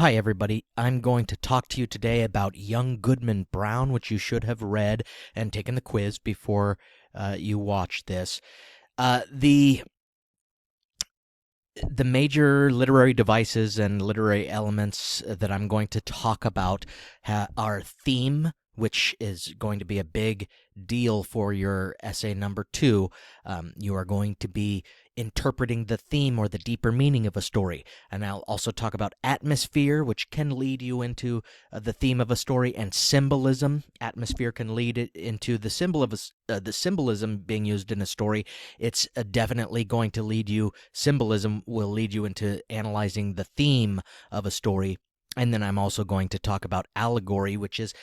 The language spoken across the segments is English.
Hi, everybody. I'm going to talk to you today about young Goodman Brown, which you should have read and taken the quiz before you watch this. The major literary devices and literary elements that I'm going to talk about are theme, which is going to be a big deal for your essay number 2. You are going to be interpreting the theme or the deeper meaning of a story. And I'll also talk about atmosphere, which can lead you into the theme of a story, and symbolism. Atmosphere can lead it into the the symbolism being used in a story. It's definitely going to lead you, symbolism will lead you into analyzing the theme of a story. And then I'm also going to talk about allegory, which is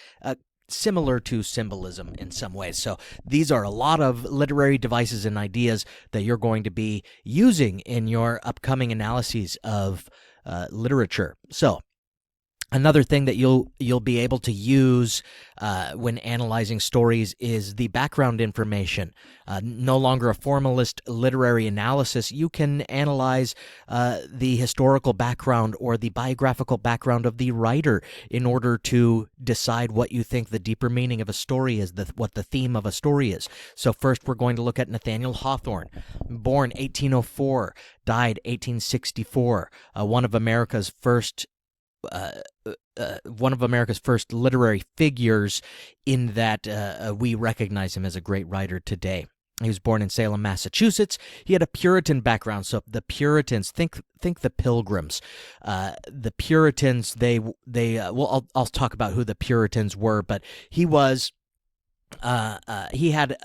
similar to symbolism in some ways. So these are a lot of literary devices and ideas that you're going to be using in your upcoming analyses of literature. So another thing that you'll be able to use when analyzing stories is the background information. No longer a formalist literary analysis. You can analyze the historical background or the biographical background of the writer in order to decide what you think the deeper meaning of a story is, what the theme of a story is. So first we're going to look at Nathaniel Hawthorne, born 1804, died 1864, one of America's first literary figures, in that we recognize him as a great writer today. He was born in Salem, Massachusetts. He had a Puritan background. So the Puritans, think the Pilgrims. The Puritans, I'll talk about who the Puritans were, but he had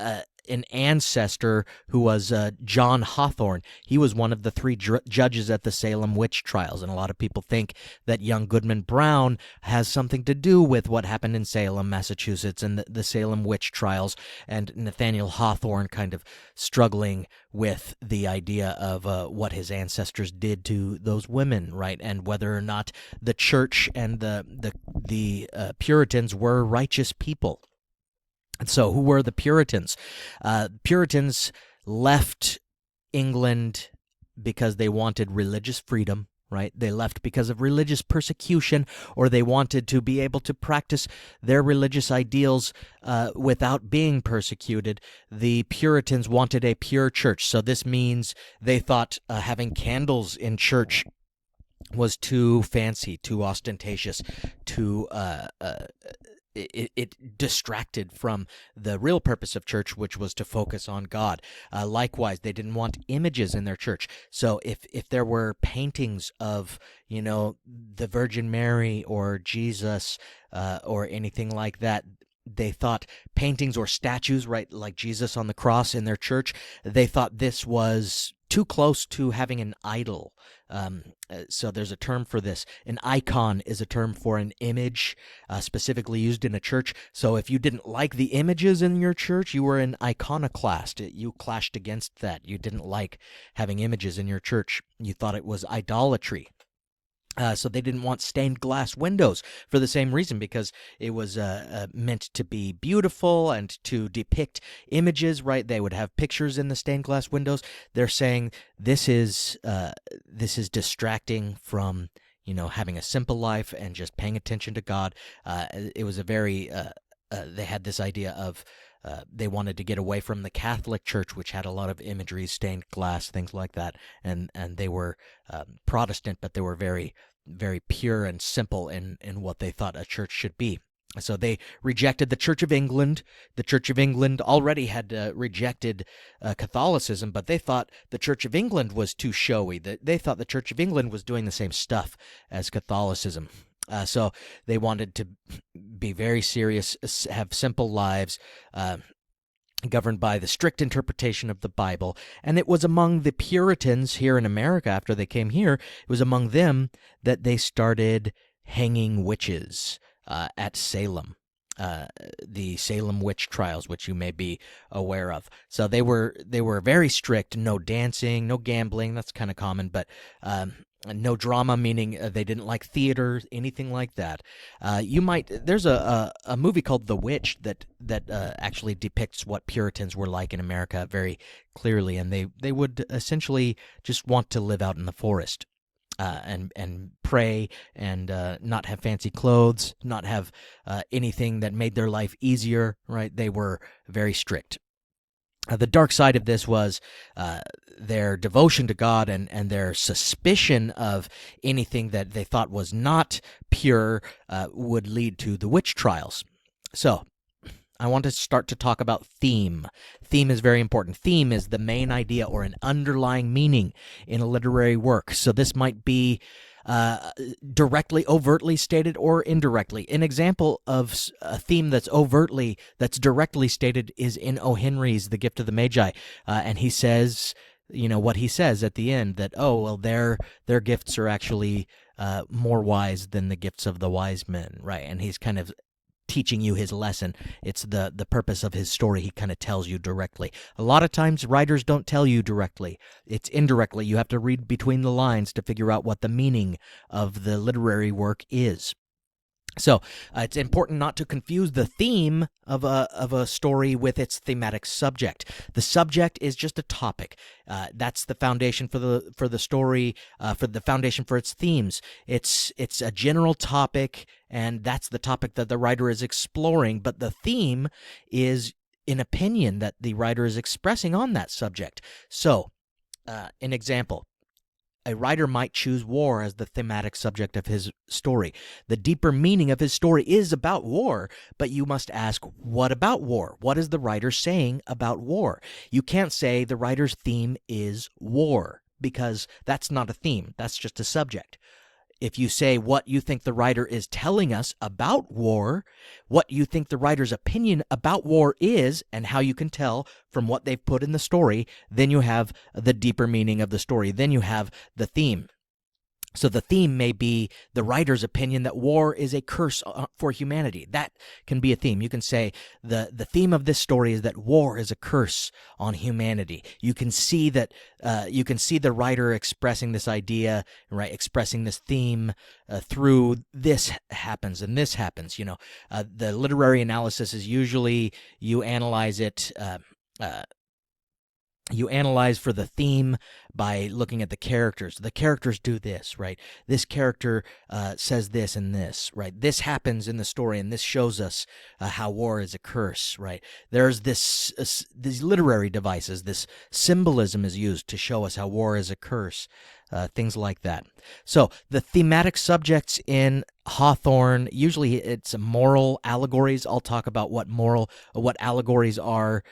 an ancestor who was John Hawthorne. He was one of the 3 judges at the Salem witch trials, and a lot of people think that young Goodman Brown has something to do with what happened in Salem, Massachusetts, and the Salem witch trials, and Nathaniel Hawthorne kind of struggling with the idea of what his ancestors did to those women, right, and whether or not the church and the Puritans were righteous people. So who were the Puritans? Puritans left England because they wanted religious freedom, right? They left because of religious persecution, or they wanted to be able to practice their religious ideals without being persecuted. The Puritans wanted a pure church. So this means they thought having candles in church was too fancy, too ostentatious, it distracted from the real purpose of church, which was to focus on God. Likewise, they didn't want images in their church. So if there were paintings of, the Virgin Mary or Jesus or anything like that, they thought paintings or statues, right, like Jesus on the cross in their church, they thought this was too close to having an idol. So there's a term for this. An icon is a term for an image specifically used in a church. So if you didn't like the images in your church, you were an iconoclast. You clashed against that. You didn't like having images in your church. You thought it was idolatry. So they didn't want stained glass windows for the same reason, because it was meant to be beautiful and to depict images, right? They would have pictures in the stained glass windows. They're saying this is distracting from, having a simple life and just paying attention to God. It was a very they had this idea of they wanted to get away from the Catholic Church, which had a lot of imagery, stained glass, things like that, and they were Protestant, but they were very, very pure and simple in what they thought a church should be. So they rejected the Church of England. The Church of England already had rejected Catholicism, but they thought the Church of England was too showy. They thought the Church of England was doing the same stuff as Catholicism. So they wanted to be very serious, have simple lives, governed by the strict interpretation of the Bible. And it was among the Puritans here in America, after they came here, it was among them that they started hanging witches at Salem. The Salem witch trials, which you may be aware of. So they were very strict. No dancing, no gambling. That's kind of common, but no drama, meaning they didn't like theater, anything like that. There's a movie called The Witch that actually depicts what Puritans were like in America very clearly, and they would essentially just want to live out in the forest. and pray and not have fancy clothes, not have anything that made their life easier, right? They were very strict. The dark side of this was their devotion to God and their suspicion of anything that they thought was not pure would lead to the witch trials. So I want to start to talk about theme. Theme is very important. Theme is the main idea or an underlying meaning in a literary work. So this might be directly, overtly stated or indirectly. An example of a theme that's directly stated is in O. Henry's The Gift of the Magi. And he says, what he says at the end, that, their gifts are actually more wise than the gifts of the wise men, right? And he's kind of teaching you his lesson. It's the purpose of his story. He kind of tells you directly. A lot of times writers don't tell you directly. It's indirectly. You have to read between the lines to figure out what the meaning of the literary work is. So it's important not to confuse the theme of a story with its thematic subject. The subject is just a topic. That's the foundation for the story, for the foundation for its themes. It's a general topic, and that's the topic that the writer is exploring. But the theme is an opinion that the writer is expressing on that subject. So, an example. A writer might choose war as the thematic subject of his story. The deeper meaning of his story is about war, but you must ask, what about war? What is the writer saying about war? You can't say the writer's theme is war, because that's not a theme. That's just a subject. If you say what you think the writer is telling us about war, what you think the writer's opinion about war is, and how you can tell from what they've put in the story, then you have the deeper meaning of the story. Then you have the theme. So the theme may be the writer's opinion that war is a curse for humanity. That can be a theme. You can say the theme of this story is that war is a curse on humanity. You can see that you can see the writer expressing this idea, right? Expressing this theme through this happens and this happens. The literary analysis is usually you analyze it. You analyze for the theme by looking at the characters. The characters do this, right? This character says this and this, right? This happens in the story, and this shows us how war is a curse, right? There's these literary devices. This symbolism is used to show us how war is a curse, things like that. So the thematic subjects in Hawthorne, usually it's moral allegories. I'll talk about what allegories are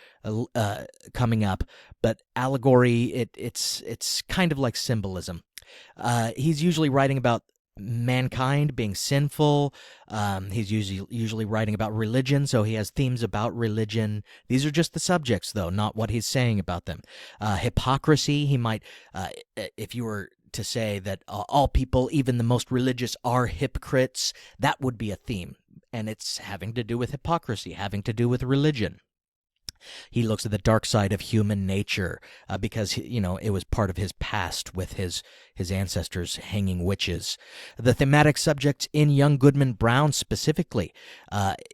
coming up, but allegory, it's kind of like symbolism. He's usually writing about mankind being sinful. He's usually writing about religion, so he has themes about religion. These are just the subjects, though, not what he's saying about them. Hypocrisy, he might, if you were to say that all people, even the most religious, are hypocrites, that would be a theme, and it's having to do with hypocrisy, having to do with religion. He looks at the dark side of human nature because, it was part of his past with his ancestors hanging witches. The thematic subjects in young Goodman Brown specifically,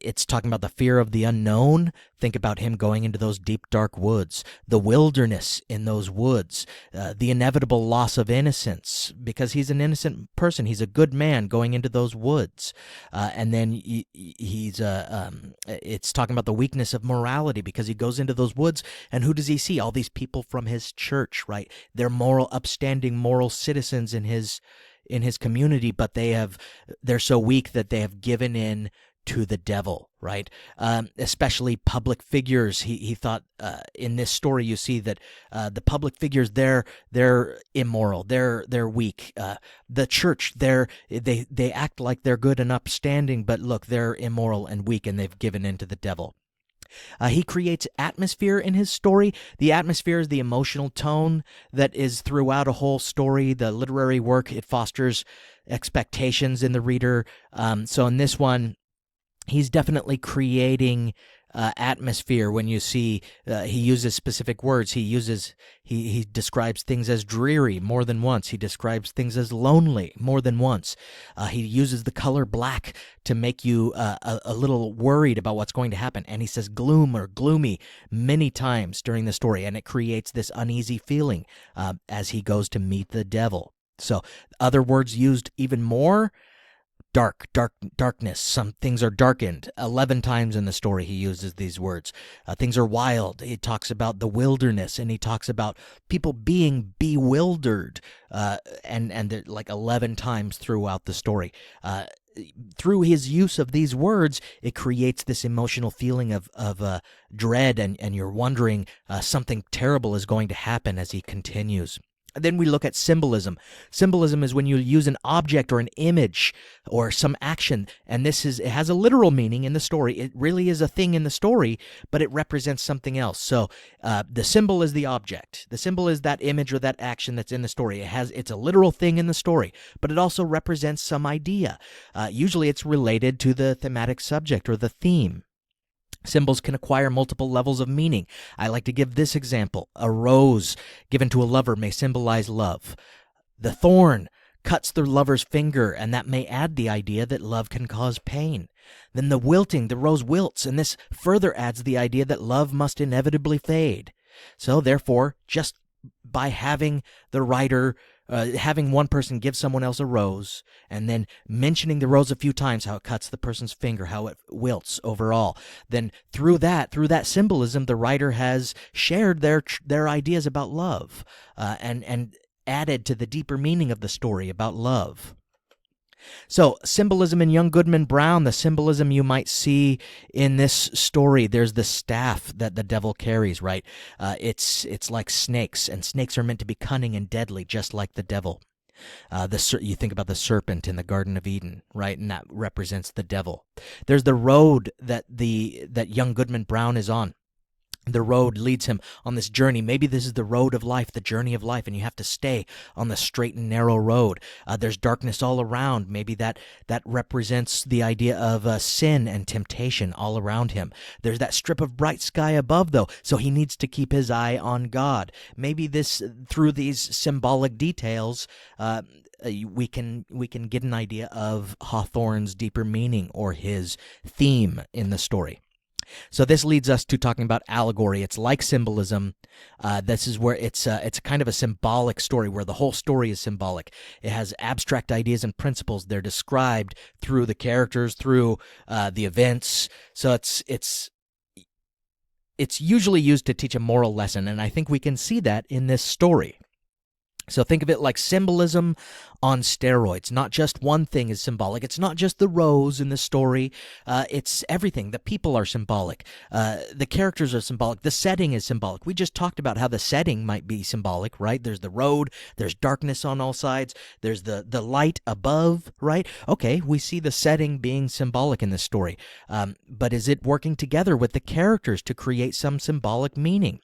it's talking about the fear of the unknown. Think about him going into those deep, dark woods, the wilderness in those woods, the inevitable loss of innocence because he's an innocent person. He's a good man going into those woods. And then it's talking about the weakness of morality because he goes into those woods, and who does he see? All these people from his church, right? They're upstanding moral citizens in his community, but they're so weak that they have given in to the devil, right? Especially public figures. He thought in this story you see that the public figures they're immoral, they're weak. The church they act like they're good and upstanding, but look, they're immoral and weak, and they've given in to the devil. He creates atmosphere in his story. The atmosphere is the emotional tone that is throughout a whole story. The literary work, it fosters expectations in the reader. So in this one, he's definitely creating atmosphere. When you see he uses specific words, he describes things as dreary more than once. He describes things as lonely more than once. He uses the color black to make you a little worried about what's going to happen, and he says gloom or gloomy many times during the story, and it creates this uneasy feeling as he goes to meet the devil. So other words used even more: darkness. Some things are darkened. 11 times in the story he uses these words. Things are wild. He talks about the wilderness, and he talks about people being bewildered, and like 11 times throughout the story. Through his use of these words, it creates this emotional feeling of dread, and you're wondering something terrible is going to happen as he continues. Then we look at symbolism. Symbolism is when you use an object or an image or some action, and it has a literal meaning in the story. It really is a thing in the story, but it represents something else. So the symbol is the object. The symbol is that image or that action that's in the story. It's a literal thing in the story, but it also represents some idea. Usually it's related to the thematic subject or the theme. Symbols can acquire multiple levels of meaning. I like to give this example. A rose given to a lover may symbolize love. The thorn cuts the lover's finger, and that may add the idea that love can cause pain. Then the rose wilts, and this further adds the idea that love must inevitably fade. So therefore, just by having the writer having one person give someone else a rose, and then mentioning the rose a few times, how it cuts the person's finger, how it wilts overall. Then through that symbolism, the writer has shared their ideas about love, and added to the deeper meaning of the story about love. So symbolism in young Goodman Brown, the symbolism you might see in this story, there's the staff that the devil carries, right? It's like snakes, and snakes are meant to be cunning and deadly, just like the devil. You think about the serpent in the Garden of Eden, right? And that represents the devil. There's the road that young Goodman Brown is on. The road leads him on this journey. Maybe this is the road of life, the journey of life, and you have to stay on the straight and narrow road. There's darkness all around. Maybe that represents the idea of sin and temptation all around him. There's that strip of bright sky above, though, so he needs to keep his eye on God. Maybe through these symbolic details, we can get an idea of Hawthorne's deeper meaning or his theme in the story. So this leads us to talking about allegory. It's like symbolism. This is where it's kind of a symbolic story where the whole story is symbolic. It has abstract ideas and principles. They're described through the characters, through the events. So it's usually used to teach a moral lesson, and I think we can see that in this story. So think of it like symbolism on steroids. Not just one thing is symbolic. It's not just the rose in the story. It's everything. The people are symbolic. The characters are symbolic. The setting is symbolic. We just talked about how the setting might be symbolic, right? There's the road. There's darkness on all sides. There's the light above, right? Okay, we see the setting being symbolic in this story. But is it working together with the characters to create some symbolic meaning?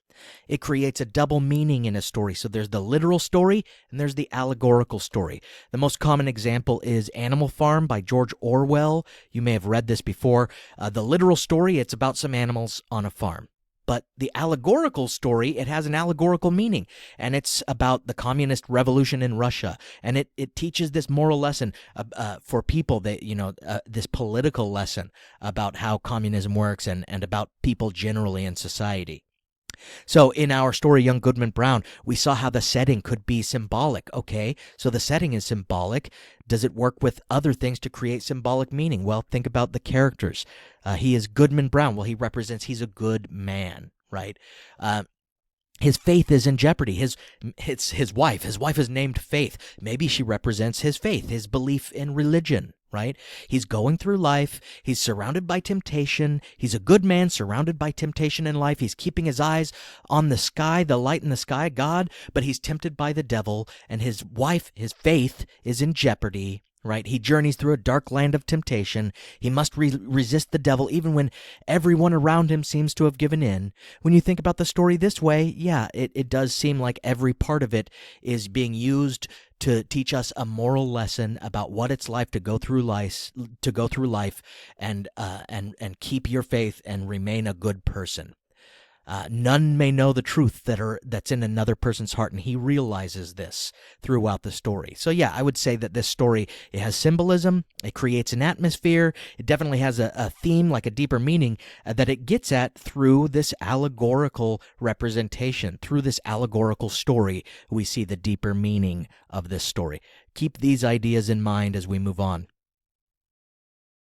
It creates a double meaning in a story. So there's the literal story and there's the allegorical story. The most common example is Animal Farm by George Orwell. You may have read this before. The literal story, it's about some animals on a farm. But the allegorical story, it has an allegorical meaning, and it's about the communist revolution in Russia. And it teaches this moral lesson for people, that this political lesson about how communism works and about people generally in society. So in our story, Young Goodman Brown, we saw how the setting could be symbolic. Okay, so the setting is symbolic. Does it work with other things to create symbolic meaning? Well, think about the characters. He is Goodman Brown. Well, he's a good man, right? His faith is in jeopardy. His wife is named Faith. Maybe she represents his faith, his belief in religion, right? He's going through life. He's surrounded by temptation. He's a good man surrounded by temptation in life. He's keeping his eyes on the sky, the light in the sky, God, but he's tempted by the devil, and his wife, his faith, is in jeopardy. Right? He journeys through a dark land of temptation. He must resist the devil even when everyone around him seems to have given in. When you think about the story this way, yeah, it does seem like every part of it is being used to teach us a moral lesson about what it's like to go through life, and keep your faith and remain a good person. None may know the truth that's in another person's heart, and he realizes this throughout the story. So yeah, I would say that this story, it has symbolism, it creates an atmosphere, it definitely has a theme, like a deeper meaning that it gets at through this allegorical representation. Through this allegorical story, we see the deeper meaning of this story. Keep these ideas in mind as we move on.